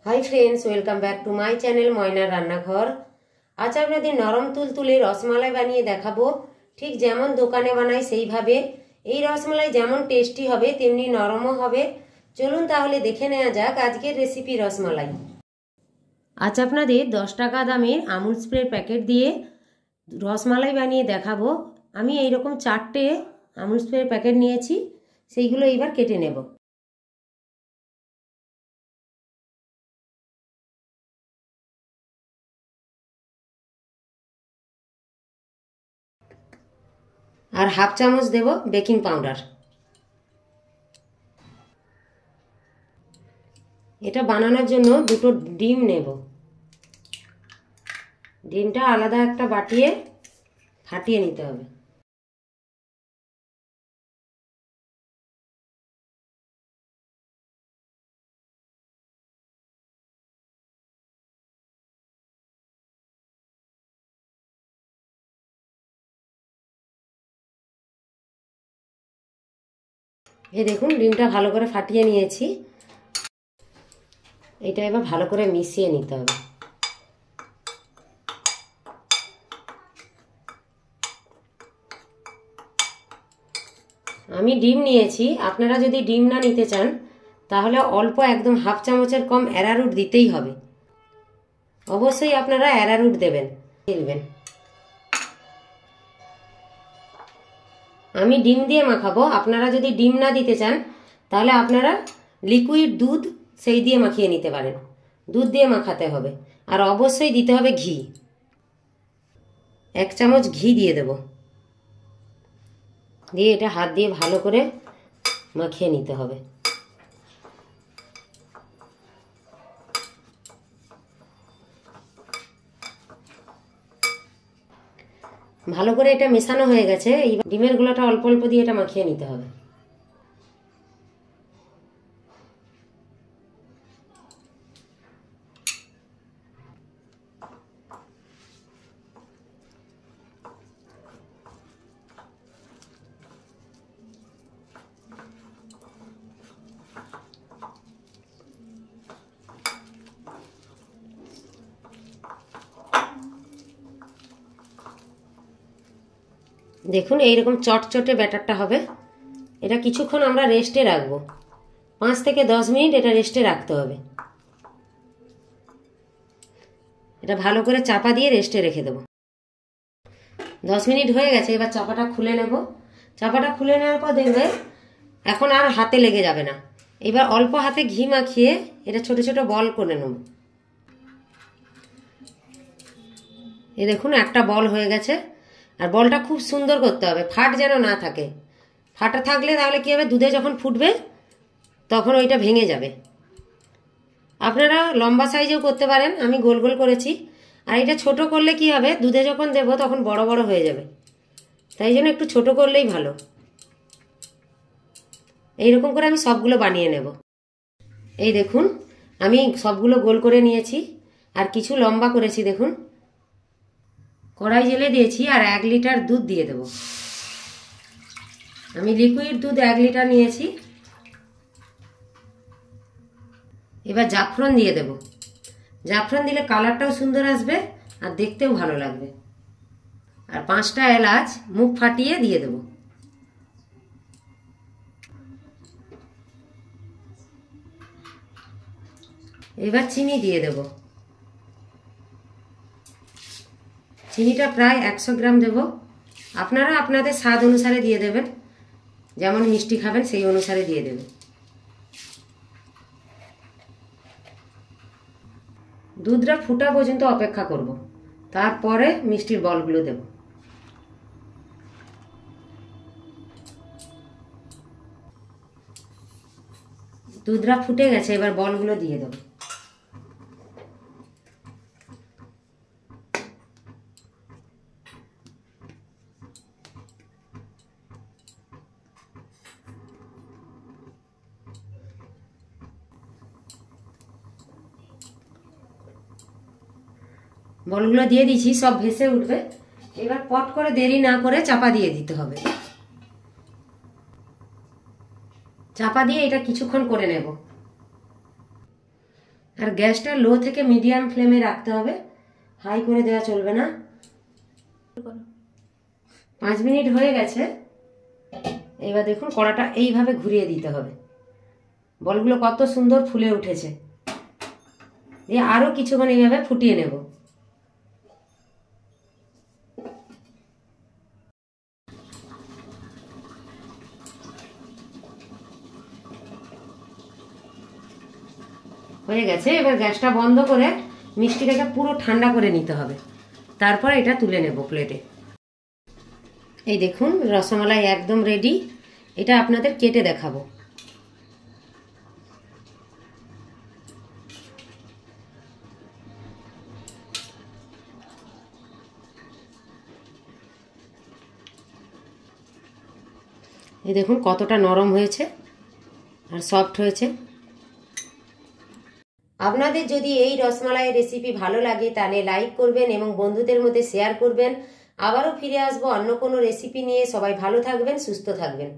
High friends, welcome back to my channel मयनार रान्नाघर। आज आपनादेर नरम तुलतुले रसमालाई बानिये देखाबो। ठीक जेमन दोकाने बानाई सेई भावे এই রসমালাই যেমন টেস্টি হবে তেমনি নরমও হবে। চলুন তাহলে দেখে নেওয়া যাক আজকের রেসিপি রসমালাই। আজ আপনাদের 10 টাকা দামের আমুল স্প্রের প্যাকেট দিয়ে রসমালাই বানিয়ে দেখাবো। আমি এই রকম 4টে আমুল স্প্রের প্যাকেট নিয়েছি, সেইগুলো এবার কেটে নেব। আর হাফ চামচ দেব বেকিং পাউডার। এটা বানানোর জন্য দুটো ডিম নেব। ডিমটা আলাদা একটা বাটিয়ে ফাটিয়ে নিতে হবে। এই দেখুন ডিমটা ভালো করে ফাটিয়ে নিয়েছি। এটা এবার ভালো করে মিশিয়ে নিতে হবে। আমি ডিম নিয়েছি, আপনারা যদি ডিম না নিতে চান তাহলে অল্প একদম হাফ চামচের কম অ্যারারুট দিতেই হবে। অবশ্যই আপনারা অ্যারারুট দেবেন। আমি ডিম দিয়ে মাখাবো, আপনারা যদি ডিম না দিতে চান তাহলে আপনারা লিকুইড দুধ সেই দিয়ে মাখিয়ে নিতে পারেন। দুধ দিয়ে মাখাতে হবে। আর অবশ্যই দিতে হবে ঘি। 1 চামচ ঘি দিয়ে দেব। দিয়ে এটা হাত দিয়ে ভালো করে মাখিয়ে নিতে হবে। ভালো করে এটা মেশানো হয়ে গেছে। এইবার ডিমের গুঁড়োটা অল্প অল্প দিয়ে এটা মাখিয়ে নিতে হবে। দেখুন এইরকম চটচটে ব্যাটারটা হবে। এটা কিছুক্ষণ আমরা রেস্টে রাখবো। 5 থেকে 10 মিনিট এটা রেস্টে রাখতে হবে। এটা ভালো করে চাপা দিয়ে রেস্টে রেখে দেব। 10 মিনিট হয়ে গেছে, এবার চাপাটা খুলে নেব। চাপাটা খুলে নেওয়ার পর দেখবে এখন আর হাতে লেগে যাবে না। এবার অল্প হাতে ঘি মাখিয়ে এটা ছোট ছোট বল করে নেব। এই দেখুন একটা বল হয়ে গেছে। আর বলটা খুব সুন্দর করতে হবে, ফাট যেন না থাকে। ফাটা থাকলে তাহলে কি হবে, দুধে যখন ফুটবে তখন ওইটা ভেঙে যাবে। আপনারা লম্বা সাইজেও করতে পারেন, আমি গোল গোল করেছি। আর এটা ছোট করলে কি হবে, দুধে যখন দেব তখন বড় বড় হয়ে যাবে। তাই জন্য একটু ছোট করলেই ভালো। এইরকম করে আমি সবগুলো বানিয়ে নেব। এই দেখুন আমি সবগুলো গোল করে নিয়েছি আর কিছু লম্বা করেছি। দেখুন কড়াই জেলে দিয়েছি আর 1 লিটার দুধ দিয়ে দেব। আমি লিকুইড দুধ 1 লিটার নিয়েছি। এবার জাফরান দিয়ে দেব। জাফরান দিলে কালারটাও সুন্দর আসবে আর দেখতেও ভালো লাগবে। আর 5টা এলাচ মুখ ফাটিয়ে দিয়ে দেব। এবার চিনি দিয়ে দেব। চিনিটা প্রায় 100 গ্রাম দেব। আপনারা আপনাদের স্বাদ অনুসারে দিয়ে দেবেন, যেমন মিষ্টি খাবেন সেই অনুসারে দিয়ে দেবেন। দুধটা ফুটা পর্যন্ত অপেক্ষা করব, তারপরে মিষ্টির বলগুলো দেব। দুধটা ফুটে গেছে, এবার বলগুলো দিয়ে দেব। বলগুলো দিয়ে দিয়েছি, সব ভেসে উঠবে। এবার পট করে দেরি না করে চাপা দিয়ে দিতে হবে। চাপা দিয়ে এটা কিছুক্ষণ করে নেব। আর গ্যাসটা লো থেকে মিডিয়াম ফ্লেমে রাখতে হবে, হাই করে দেওয়া চলবে না। 5 মিনিট হয়ে গেছে। এবার দেখুন কড়াটা এইভাবে ঘুরিয়ে দিতে হবে, বলগুলো কত সুন্দর ফুলে উঠেছে। দিয়ে আরও কিছুক্ষণ এইভাবে ফুটিয়ে নেব। হয়ে গেছে। এবার গ্যাসটা বন্ধ করে মিষ্টিটাকে পুরো ঠান্ডা করে নিতে হবে, তারপর এটা তুলে নেব প্লেটে। এই দেখুন রসমালাই একদম রেডি। এটা আপনাদের কেটে দেখাবো। এই দেখুন কতটা নরম হয়েছে আর সফট হয়েছে। আপনাদের যদি এই রসমালাইয়ের রেসিপি ভালো লাগে তাহলে লাইক করবেন এবং বন্ধুদের মধ্যে শেয়ার করবেন। আবারও ফিরে আসবো অন্য কোনো রেসিপি নিয়ে। সবাই ভালো থাকবেন, সুস্থ থাকবেন।